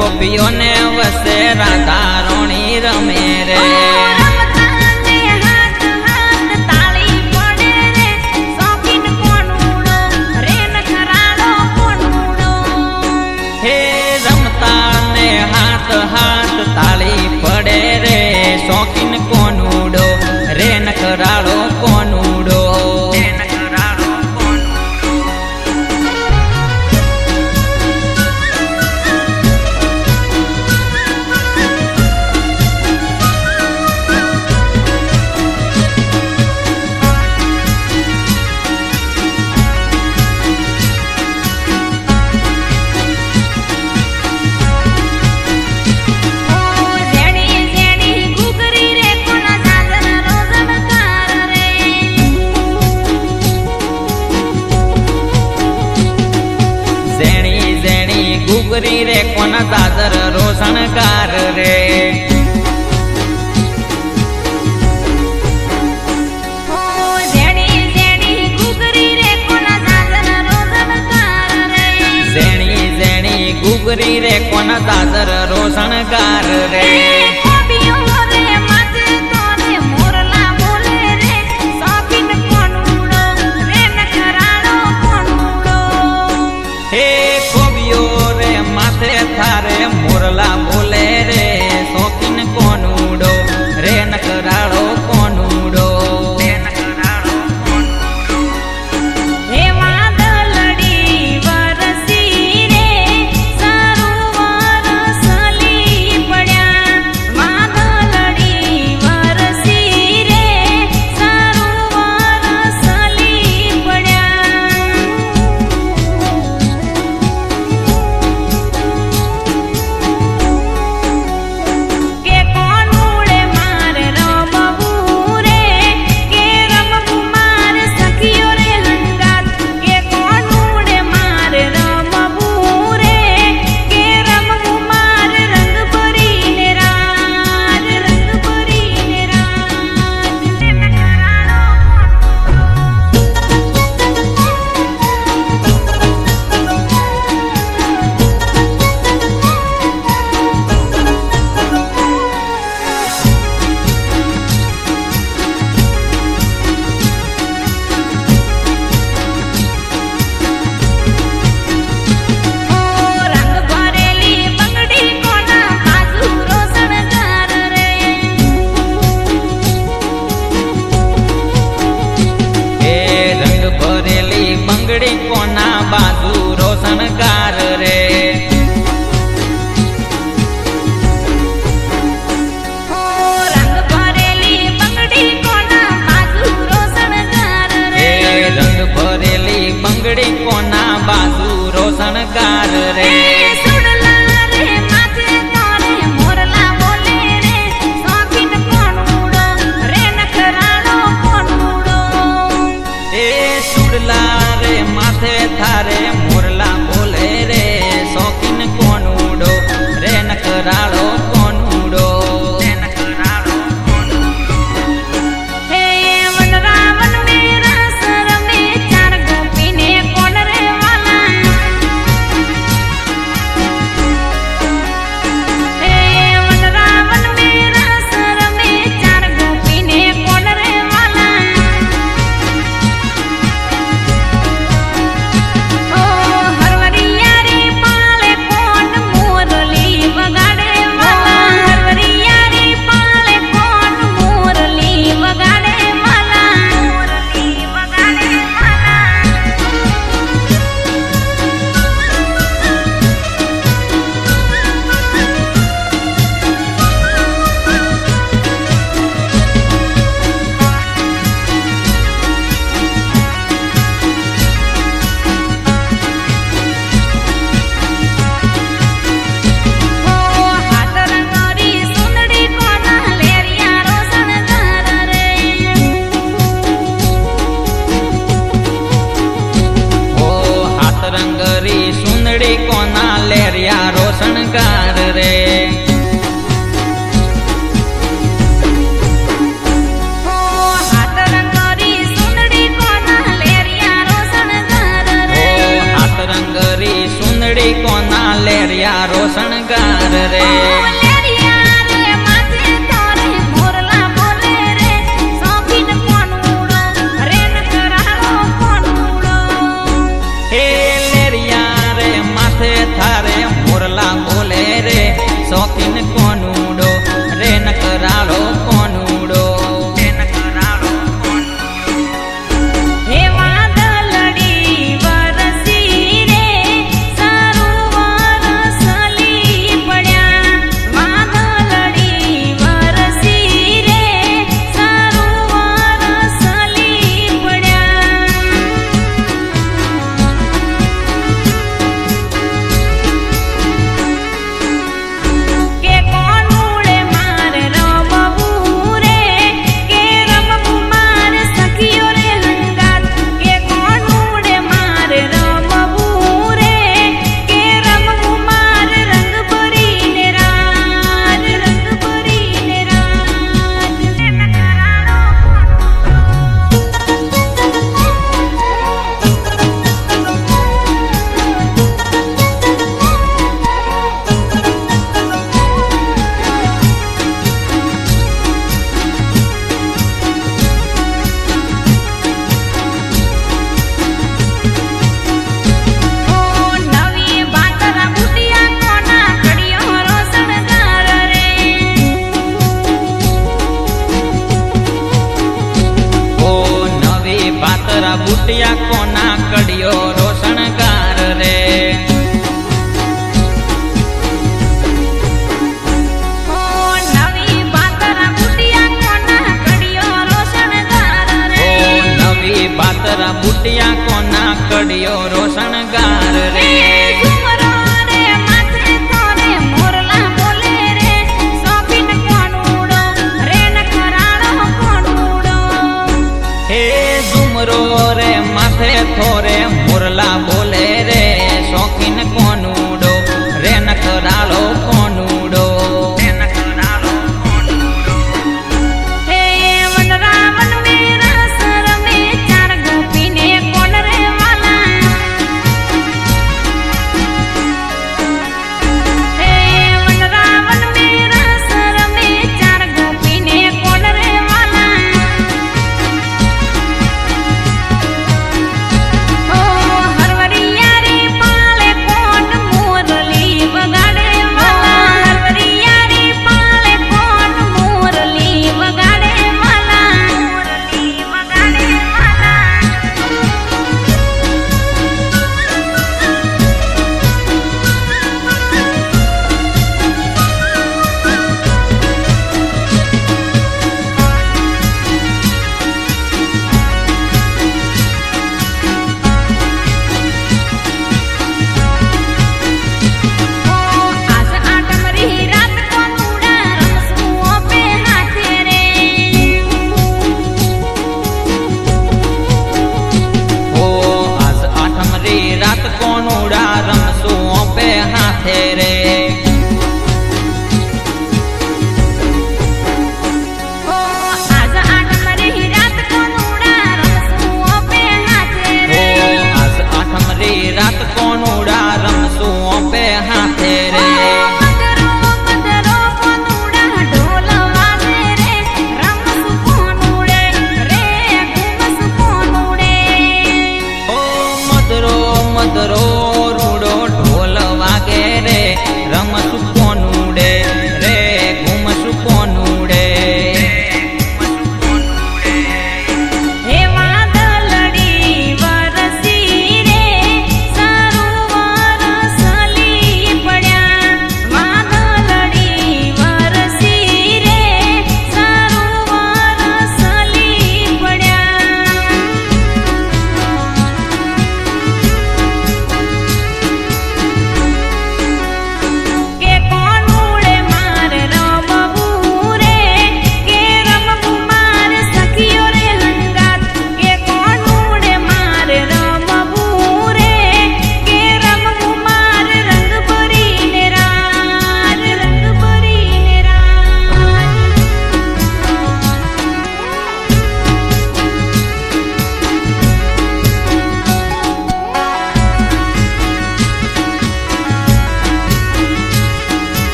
ગોપીઓને વસે રાધા રોણી રમે રે હે રમતા ને હાથ હાથ તાળી પડે રે શોખીન કોનુડો રે નખરાળો કોનુડો ગુગરી રે કોના દાદર રોશણકાર રે ઝેણી ઝેણી ગુગરી રે કોના દાદર રોશણકાર રે થારે મોરલા બોલે રે શોખીન કોનુડો રે નકરાળો કોનુડો હે વાદળડી વરસી રે સરોવર સલી પડ્યા વાદળડી વરસી રે સરોવર સલી પડ્યા કોના બાજુ રોશનકાર રે રંગ ભરેલી બંગડી કોના બાજુ રોશનકાર રે રંગ ભરેલી બંગડી કોના બાજુ રોશનકાર રે થારે મોરલા બોલે રે શોખીન કોનુડો રે નકરાળો કોનુડો હે વનરાવન મેરા સર મે ચાર ગોપીને કોણ રે વાલા હે વનરાવન મેરા સર મે ચાર ગોપીને કોણ રે વાલા બુટિયા કોના કડિયો રોશણગાર રે ઓ નવી પાતરા બુટિયા કોના કડિયો રોશણગાર રે નવી પાતરા બુટિયા કોના કડિયો રોશણગાર રે ઝુમરો રે માથે થોરે મોરલા બોલે રે સોબીન કોનુડો રે નખરાળો કોનુડો હે ઝુમરો રે માથે થોરે મોરલા